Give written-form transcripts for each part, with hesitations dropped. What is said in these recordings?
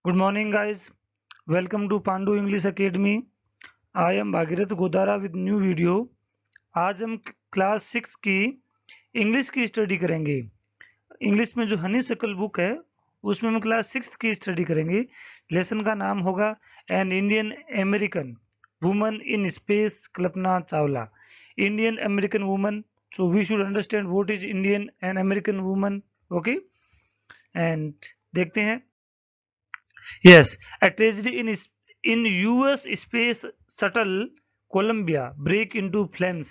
Good morning, guys. Welcome to Pandu English Academy. I am Bhagirath Godara with new video. आज हम class 6 की English की study करेंगे। English में जो हनी सकल बुक है उसमें हम क्लास 6 की स्टडी करेंगे। लेसन का नाम होगा an Indian American woman in space Kalpana Chawla. Indian American woman, so we should understand what is Indian and American woman. Okay, and देखते हैं। Yes, a tragedy in US space shuttle Columbia break into flames.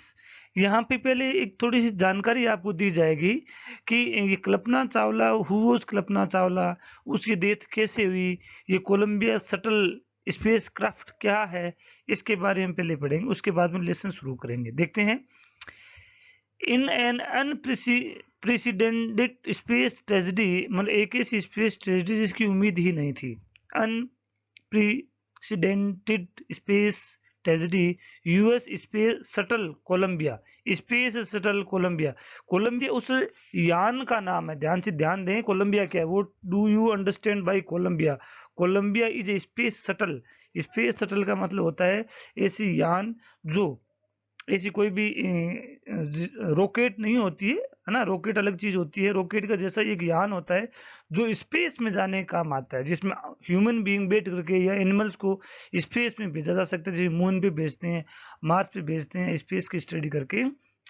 यहाँ पे पहले एक थोड़ी सी जानकारी आपको दी जाएगी कि ये कल्पना चावला, हु वाज कल्पना चावला, उसकी डेथ कैसे हुई, ये कोलंबिया शटल स्पेस क्राफ्ट क्या है, इसके बारे में पहले पढ़ेंगे, उसके बाद में लेसन शुरू करेंगे। देखते हैं। In an unprecedented space tragedy, मतलब एक ऐसी स्पेस ट्रेजेडी जिसकी उम्मीद ही नहीं थी। Unprecedented space tragedy, US space shuttle Columbia, space shuttle Columbia. Columbia उस यान का नाम है, ध्यान से ध्यान दें। कोलंबिया क्या है, वो do you understand by Columbia? Columbia is a space shuttle. Space shuttle का मतलब होता है ऐसी यान जो ऐसी कोई भी रॉकेट नहीं होती है ना। रॉकेट अलग चीज होती है। रॉकेट का जैसा एक यान होता है जो स्पेस में जाने का काम आता है, जिसमें ह्यूमन बीइंग बैठ करके या एनिमल्स को स्पेस में भेजा जा सकता है। जैसे मून पे भेजते हैं, मार्स पे भेजते हैं, स्पेस की स्टडी करके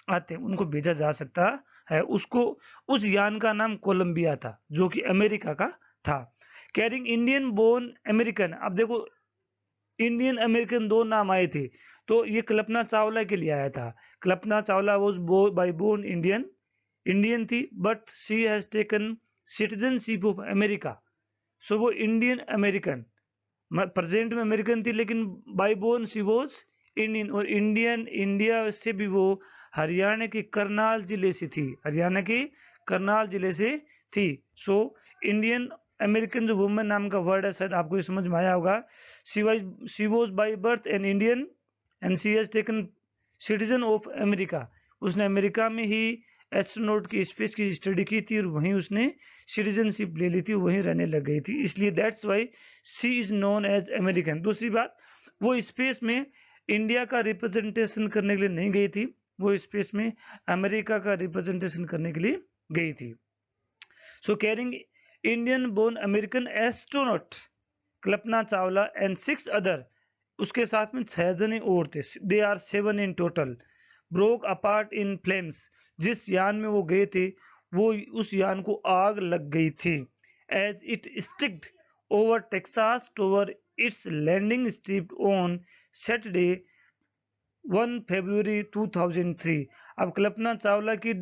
आते हैं, उनको भेजा जा सकता है। उसको, उस यान का नाम कोलंबिया था, जो कि अमेरिका का था। Carrying Indian born American. अब देखो, इंडियन अमेरिकन दो नाम आए थे, तो ये कल्पना चावला के लिए आया था। Kalpana Chawla was by born Indian, Indian थी, but she has taken citizenship of America. So वो इंडियन अमेरिकन, प्रेजेंट में अमेरिकन थी, लेकिन by born she was Indian. और इंडियन, इंडिया से भी वो हरियाणा के करनाल जिले से थी, हरियाणा के करनाल जिले से थी। सो इंडियन अमेरिकन जो वुमेन नाम का वर्ड है, शायद आपको ये समझ में आया होगा। She was by birth an Indian and she has taken citizen of America. उसने अमेरिका में ही एस्ट्रोनॉट की स्पेस की स्टडी की थी और वहीं उसने सिटीजनशिप ले ली थी, वहीं रहने लग गई थी, इसलिए that's why she is known as American. दूसरी बात, वो स्पेस में इंडिया का रिप्रेजेंटेशन करने के लिए नहीं गई थी, वो स्पेस में अमेरिका का रिप्रेजेंटेशन करने के लिए गई थी। So carrying Indian born American astronaut Kalpana Chawla and 6 other, उसके साथ में 6 जने और थे, they are 7 in total, broke apart in flames. जिस यान में वो गए थे, वो उस यान को आग लग गई थी। As it streaked over Texas toward its landing strip on Saturday 1 February 2003। अब कल्पना चावला की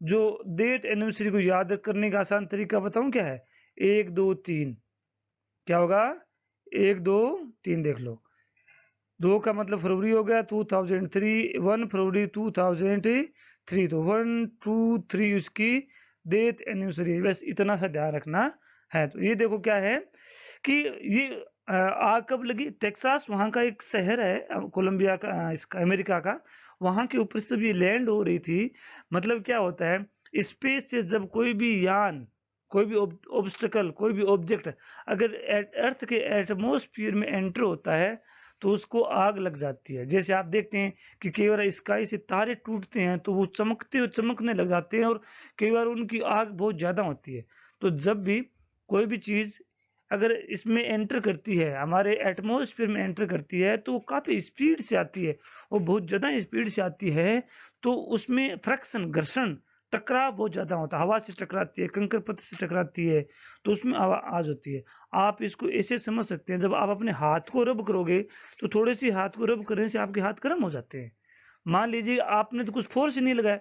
जो डेथ एनिवर्सरी को याद करने का आसान तरीका बताऊं क्या है? 1 2 3। क्या होगा? 1 2 3 देख लो। 2 का मतलब फरवरी हो गया 2003, 1 फरवरी 2003, तो 1 2 3 उसकी डेथ एनिवर्सरी। बस इतना सा ध्यान रखना है। तो ये देखो क्या है कि ये आग कब लगी? टेक्सास वहां का एक शहर है, कोलंबिया का, इसका अमेरिका का, वहां के ऊपर से भी लैंड हो रही थी। मतलब क्या होता है, स्पेस से जब कोई भी यान, कोई भी ऑब्स्टिकल, कोई भी ऑब्जेक्ट अगर अर्थ के एटमॉस्फेयर में एंटर होता है तो उसको आग लग जाती है। जैसे आप देखते हैं कि कई बार स्काई से तारे टूटते हैं तो वो चमकने लग जाते हैं, और कई बार उनकी आग बहुत ज्यादा होती है। तो जब भी कोई भी चीज अगर इसमें एंटर करती है, हमारे एटमॉस्फेयर में एंटर करती है, तो काफी स्पीड से आती है, वो बहुत ज्यादा स्पीड से आती है, तो उसमें फ्रैक्शन, घर्षण, टकराव बहुत ज्यादा होता है। हवा से टकराती है, कंकड़ पत्थर से टकराती है, तो उसमें आवाज होती है। आप इसको ऐसे समझ सकते हैं, जब आप अपने हाथ को रब करोगे तो थोड़े से हाथ को रब करने से आपके हाथ गर्म हो जाते हैं। मान लीजिए आपने तो कुछ फोर्स ही नहीं लगाया,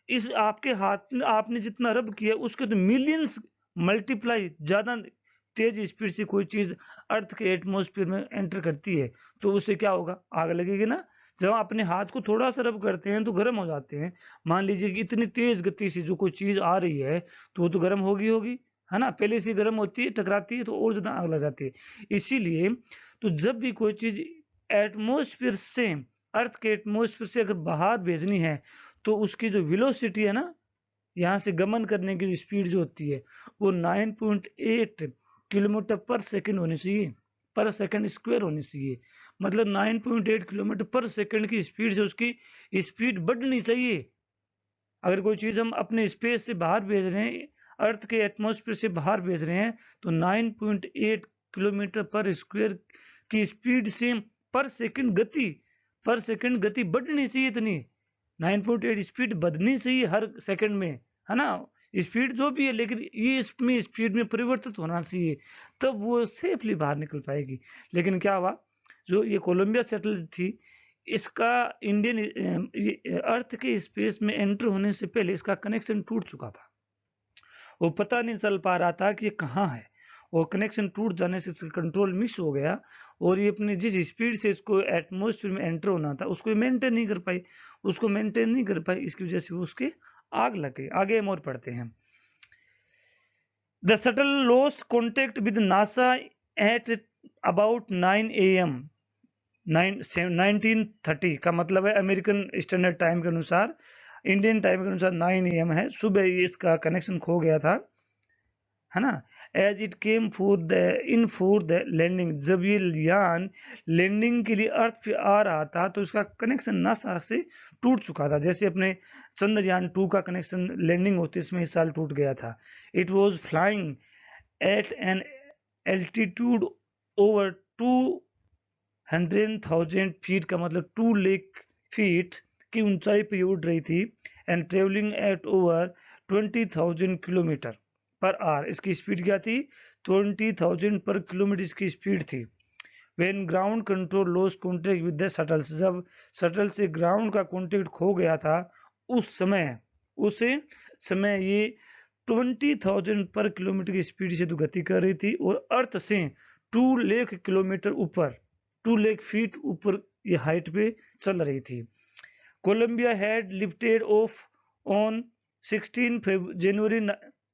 इस आपके हाथ, आपने जितना रब किया उसके तो मिलियंस मल्टीप्लाई ज्यादा तेज स्पीड से कोई चीज अर्थ के एटमॉस्फेयर में एंटर करती है, तो उससे क्या होगा? आग लगेगी ना। जब आप अपने हाथ को थोड़ा सा रब करते हैं तो गर्म हो जाते हैं। मान लीजिए कि इतनी तेज गति से जो कोई चीज आ रही है तो वो तो गर्म होगी होगी, है ना। पहले से गर्म होती है, टकराती है, तो और ज्यादा आग लग जाती है। इसीलिए तो जब भी कोई चीज एटमॉस्फेयर से, अर्थ के एटमॉस्फेयर से अगर बाहर भेजनी है, तो उसकी जो वेलोसिटी है ना, यहाँ से गमन करने की स्पीड जो होती है, वो 9.8 किलोमीटर पर सेकंड होनी चाहिए, पर सेकंड स्क्वायर होनी चाहिए। मतलब 9.8 किलोमीटर पर सेकंड की स्पीड से उसकी स्पीड बढ़नी चाहिए। अगर कोई चीज़ हम अपने स्पेस से बाहर भेज रहे हैं, अर्थ के एटमॉस्फेयर से बाहर भेज रहे हैं, तो 9.8 किलोमीटर पर स्क्वायर की स्पीड से पर सेकंड गति बढ़नी चाहिए इतनी। 9.8 स्पीड बढ़नी चाहिए हर सेकंड में, है ना? स्पीड जो भी है, लेकिन ये इसमें स्पीड में परिवर्तित होना चाहिए, तब वो सेफली बाहर निकल पाएगी। लेकिन क्या हुआ, जो ये कोलंबिया सैटेलाइट थी, इसका इंडियन अर्थ के स्पेस में एंटर होने से पहले इसका कनेक्शन टूट चुका था। वो पता नहीं चल पा रहा था कि ये कहाँ है। वो कनेक्शन टूट जाने से इसका कंट्रोल मिस हो गया, और ये अपनी जिस स्पीड से इसको एटमॉस्फेयर में एंटर होना था उसको मेंटेन नहीं कर पाई, इसकी वजह से वो उसके आग लग गई। आगे हम और पढ़ते हैं। The shuttle lost contact with NASA at about 9 AM 1930 का मतलब है अमेरिकन स्टैंडर्ड टाइम के अनुसार, इंडियन टाइम के अनुसार 9 AM है, सुबह ये इसका कनेक्शन खो गया था, है ना? As it came for the landing, जब ये यान लैंडिंग के लिए अर्थ पे आ रहा था तो इसका कनेक्शन नासा से टूट चुका था। जैसे अपने चंद्रयान 2 का कनेक्शन लैंडिंग होते इसमें इस साल टूट गया था। It was flying eight an altitude over 200,000 feet का मतलब 2 लाख फीट की ऊंचाई पे उड़ रही थी, and travelling at over 20,000 kilometre per hour. इसकी स्पीड क्या थी? 20,000 पर किलोमीटर इसकी स्पीड थी। When ground control lost contact with the shuttles, जब शटल से ग्राउंड का कॉन्टेक्ट खो गया था, उस समय ये 20,000 पर किलोमीटर की स्पीड से तो गति कर रही थी, और अर्थ से 2 लाख किलोमीटर ऊपर, 2 लाख फीट ऊपर ये हाइट पे चल रही थी। Columbia had lifted off on 16 January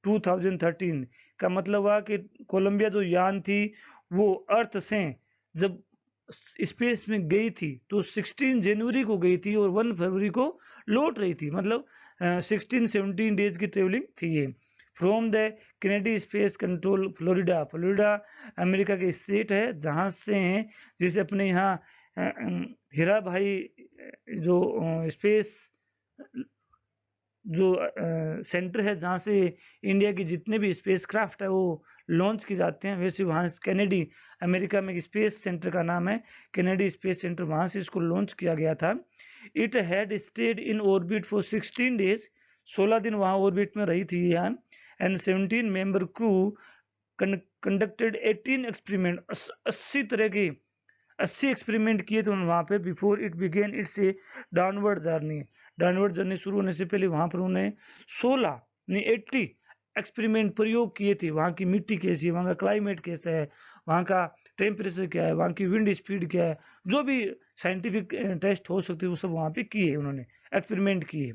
2013 का मतलब हुआ कि कोलंबिया जो यान थी वो अर्थ से जब स्पेस में गई थी तो 16 जनवरी को गई थी और 1 फरवरी को लौट रही थी। मतलब 16-17 डेज की ट्रेवलिंग थी ये। From the Kennedy space control Florida, America के स्टेट है जहाँ से जैसे अपने यहाँ हीरा भाई जो स्पेस जो सेंटर है जहाँ से इंडिया की जितने भी स्पेस क्राफ्ट है वो लॉन्च किए जाते हैं, वैसे वहाँ कैनेडी, अमेरिका में एक स्पेस सेंटर का नाम है कैनेडी स्पेस सेंटर, वहाँ से इसको लॉन्च किया गया था। It had stayed in orbit for 16 days, 16 दिन वहाँ ऑर्बिट में रही थी यान, and 17 member crew conducted 18 experiment, 80 experiment किए थे उन्होंने वहाँ पे, before it began it's downward journey शुरू होने से पहले वहाँ पर उन्होंने 80 एक्सपेरिमेंट प्रयोग किए थे। वहाँ की मिट्टी कैसी है, वहाँ का क्लाइमेट कैसा है, वहाँ का टेम्परेचर क्या है, वहाँ की विंड स्पीड क्या है, जो भी साइंटिफिक टेस्ट हो सकते वो सब वहाँ पे किए, उन्होंने एक्सपेरिमेंट किए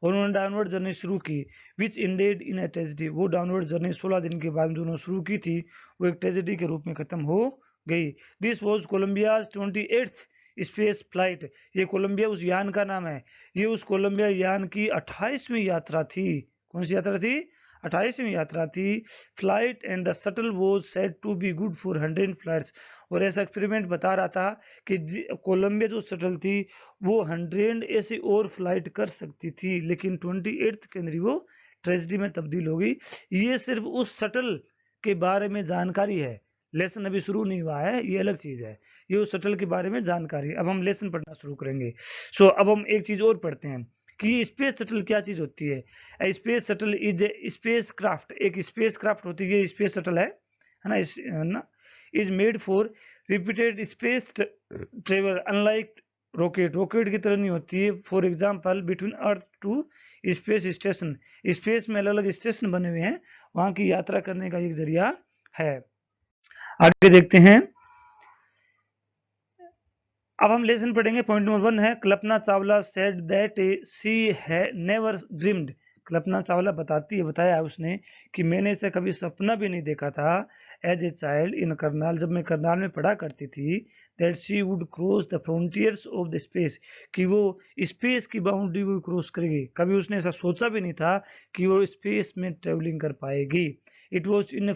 और उन्होंने डाउनवर्ड जर्नी शुरू की, विच इंडेड इन ए ट्रेजेडी। वो डाउनवर्ड जर्नी 16 दिन के बाद जो उन्होंने शुरू की थी वो एक ट्रेजेडी के रूप में खत्म हो गई। This was Columbia 28th space flight. ये कोलंबिया उस यान का नाम है। ये उस कोलंबिया यान की 28वीं यात्रा थी। कौन सी यात्रा थी? 28वीं यात्रा थी। Flight and the shuttle was said to be good for 100 flights. और ऐसा एक्सपेरिमेंट बता रहा था कि कोलंबिया जो शटल थी वो 100 ऐसे और फ्लाइट कर सकती थी, लेकिन 28th के अंदर वो ट्रेजेडी में तब्दील हो गई। ये सिर्फ उस शटल के बारे में जानकारी है, लेसन अभी शुरू नहीं हुआ है, ये अलग चीज है। ये उस शटल के बारे में जानकारी। अब हम लेसन पढ़ना शुरू करेंगे। अब हम एक चीज और पढ़ते हैं कि स्पेस शटल क्या चीज होती है। Space shuttle is a space craft, एक स्पेस क्राफ्ट होती है, स्पेस शटल है ना, is made for repeated space travel, unlike rocket की तरह नहीं होती है। For example between earth to space station, space में अलग अलग स्टेशन बने हुए हैं, वहां की यात्रा करने का एक जरिया है। आगे देखते हैं। अब हम लेसन पढ़ेंगे। पॉइंट नंबर 1 है Kalpana Chawla said that she है नेवर ड्रीम्ड। कल्पना चावला बताया उसने कि मैंने इसे कभी सपना भी नहीं देखा था as a child in Karnal, जब मैं करनाल में पढ़ा करती थी, that she would cross the frontiers of the space, कि वो स्पेस की बाउंड्री को क्रॉस करेगी। कभी उसने ऐसा सोचा भी नहीं था कि वो स्पेस में ट्रेवलिंग कर पाएगी। It was in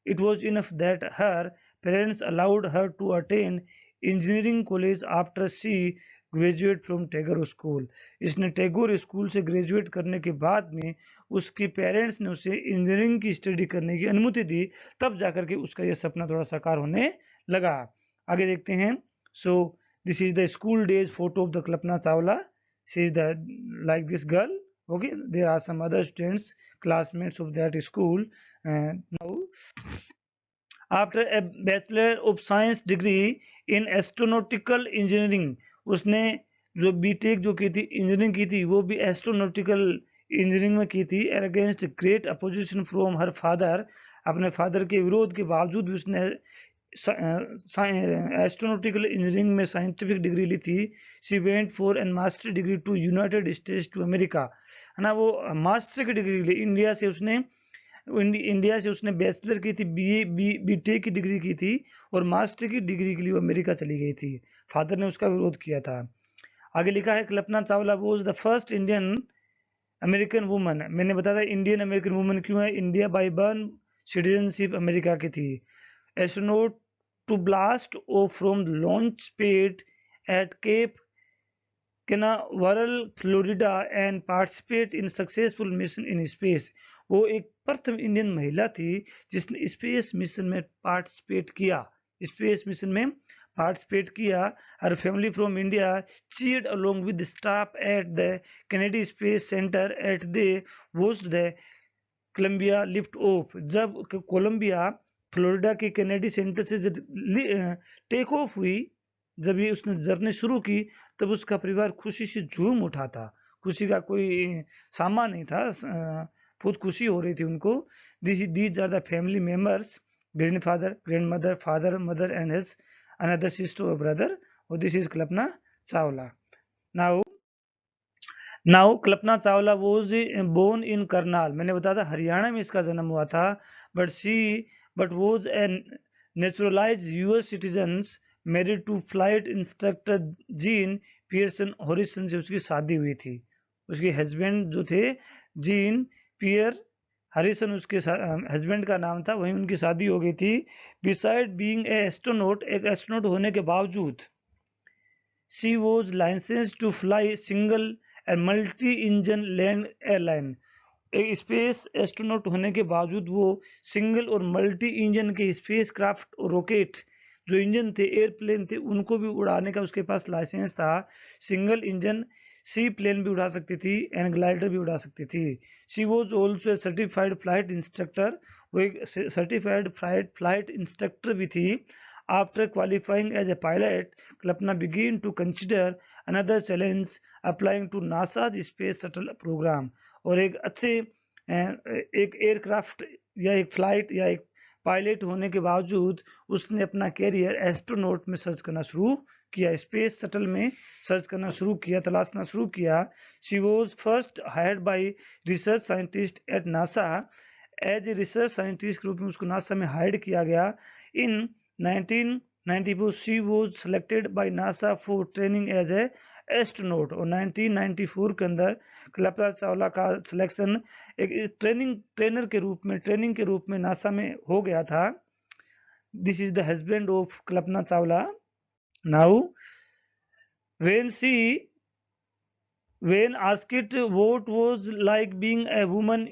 It was enough that her parents allowed her to attend engineering college after she graduate from Tagore school. इसने टैगोर स्कूल से ग्रेजुएट करने के बाद में उसके पेरेंट्स ने उसे इंजीनियरिंग की स्टडी करने की अनुमति दी, तब जाकर के उसका यह सपना थोड़ा साकार होने लगा. आगे देखते हैं. So this is the school days photo of the Kalpana Chawla. She is the like this girl. Okay, there are some other students, classmates of that school. Now, after a bachelor of science degree in astronautical engineering, उसने जो BTech जो की थी engineering की थी वो भी astronautical engineering में की थी. Against great opposition from her father, अपने फादर के विरोध के बावजूद भी उसने एस्ट्रोनॉटिकल इंजीनियरिंग में साइंटिफिक डिग्री ली थी. She went for an master degree to United States to America, है ना. वो मास्टर की डिग्री ली इंडिया से उसने बैचलर की थी, बीटेक की डिग्री की थी और मास्टर की डिग्री के लिए वो अमेरिका चली गई थी. फादर ने उसका विरोध किया था. आगे लिखा है Kalpana Chawla was the first Indian American woman. मैंने बताया था इंडियन अमेरिकन वुमन क्यों है. India by born citizenship America की थी. Astronaut to blast off from launch pad at Cape Canaveral Florida and participate in successful mission in space. वो एक प्रथम इंडियन महिला थी जिसने स्पेस मिशन में पार्टिसिपेट किया. Her family from India cheered along with the staff at the Kennedy Space Center at the watched the Columbia lift off. जब Columbia Florida के कैनेडी सेंटर से टेक ऑफ हुई, जब ये उसने जर्नी शुरू की, तब उसका परिवार खुशी से झूम उठा था. खुशी का कोई सामान नहीं था, बहुत खुशी हो रही थी उनको. These are the family members, grandfather, grandmother, father, mother and his another sister और ब्रदर. और this is Kalpana Chawla. Now Kalpana Chawla was born in Karnal. मैंने बताया था हरियाणा में इसका जन्म हुआ था. But was a naturalised US citizen, married to flight instructor Jean Pierson Harrison से उसकी शादी हुई थी. उसके हस्बैंड जो थे जीन पियर हरिसन, उसके हस्बैंड का नाम था, वहीं उनकी शादी हो गई थी. बिसाइड बीइंग ए एस्ट्रोनॉट, एक एस्ट्रोनॉट होने के बावजूद, she was licensed to fly single and multi engine land airline. एक स्पेस एस्ट्रोनॉट होने के बावजूद वो सिंगल और मल्टी इंजन के स्पेस क्राफ्ट और रॉकेट जो इंजन थे, एयरप्लेन थे, उनको भी उड़ाने का उसके पास लाइसेंस था. सिंगल इंजन सी प्लेन भी उड़ा सकती थी एंड ग्लाइडर भी उड़ा सकती थी. She was also certified flight instructor, वो एक सर्टिफाइड फ्लाइट इंस्ट्रक्टर भी थी. After qualifying as a pilot, Kalpana begin to consider another challenge applying to NASA's space shuttle programme. और एक अच्छे एक एयरक्राफ्ट या एक फ्लाइट या एक पायलट होने के बावजूद उसने अपना कैरियर एस्ट्रोनॉट में सर्च करना शुरू किया, स्पेस शटल में सर्च करना शुरू किया, तलाशना शुरू किया. She was first hired by research scientist at NASA. As a research scientist के रूप में उसको नासा में हायर किया गया. In 1994 she was selected by NASA for training as a astronaut. और 1994 के अंदर कल्पना चावला का सिलेक्शन एक ट्रेनिंग के रूप में नासा में हो गया था. This is the husband of Kalpana Chawla. Now when asked what was like being a woman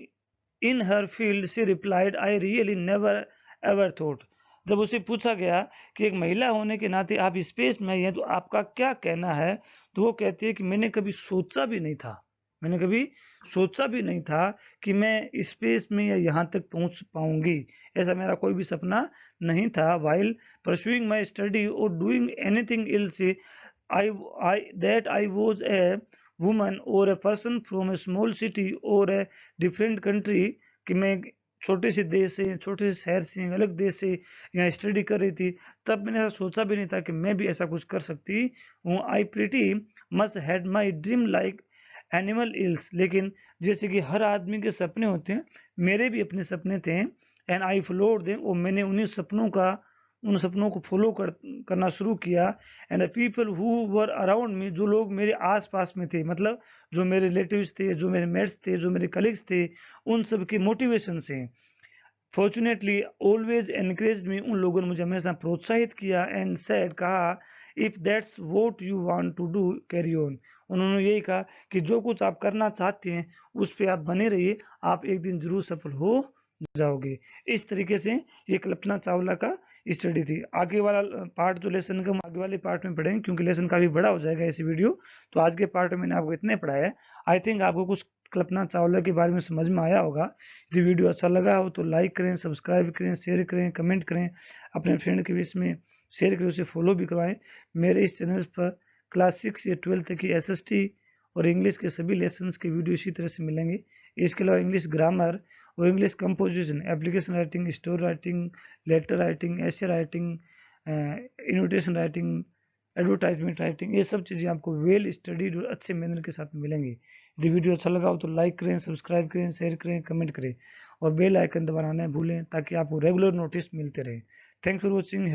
in her field, she replied, I really never ever thought. जब उसे पूछा गया कि एक महिला होने के नाते आप स्पेस में आई हैं तो आपका क्या कहना है, तो वो कहती है कि मैंने कभी सोचा भी नहीं था कि मैं स्पेस में या यहाँ तक पहुँच पाऊंगी. ऐसा मेरा कोई भी सपना नहीं था. while pursuing my study or doing anything else, I was a woman or a person from a small city or a different country, कि मैं छोटे से देश से, छोटे से शहर से, अलग देश से यहाँ स्टडी कर रही थी, तब मैंने ऐसा सोचा भी नहीं था कि मैं भी ऐसा कुछ कर सकती हूँ. I pretty much had my dream like animal ills. लेकिन जैसे कि हर आदमी के सपने होते हैं, मेरे भी अपने सपने थे. एंड आई फॉलोड देम, और मैंने उन सपनों को फॉलो करना शुरू किया. And the people who were around me, जो लोग मेरे आसपास में थे, मतलब जो मेरे रिलेटिव्स थे, जो मेरे मेट्स थे, जो मेरे कलीग्स थे, उन सब के मोटिवेशन से फॉर्चुनेटली ऑलवेज एनकरेज मी, उन लोगों ने मुझे हमेशा प्रोत्साहित किया, एंड सेड, कहा, if that's what you want to do carry on. उन्होंने यही कहा कि जो कुछ आप करना चाहते हैं उस पे आप बने रहिए, आप एक दिन जरूर सफल हो जाओगे। इस तरीके से ये कल्पना चावला का स्टडी थी। आगे वाला पार्ट जो लेसन का, हम आगे वाले पार्ट में पढ़ेंगे क्योंकि लेसन काफी बड़ा हो जाएगा ऐसी वीडियो। तो आज के पार्ट में मैंने आपको इतने पढ़ाया है। आई थिंक आपको कुछ कल्पना चावला के बारे में समझ में आया होगा। यदि वीडियो अच्छा लगा हो तो लाइक करें, सब्सक्राइब करें, शेयर करें, कमेंट करें, अपने फ्रेंड के बीच में शेयर करें, उसे फॉलो भी करवाएं। मेरे इस चैनल पर क्लास 6 या 12 तक की SST और इंग्लिश के सभी लेसन्स के वीडियो इसी तरह से मिलेंगे। इसके अलावा इंग्लिश ग्रामर और English composition, application writing, story writing, letter writing, essay writing, invitation writing, advertisement writing, ये सब चीज़ें आपको वेल स्टडीड और अच्छे मैनर के साथ मिलेंगी। यदि वीडियो अच्छा लगा हो तो लाइक करें, सब्सक्राइब करें, शेयर करें, कमेंट करें और बेल आइकन दबाना न भूलें ताकि आपको रेगुलर नोटिस मिलते रहे। Thanks for watching.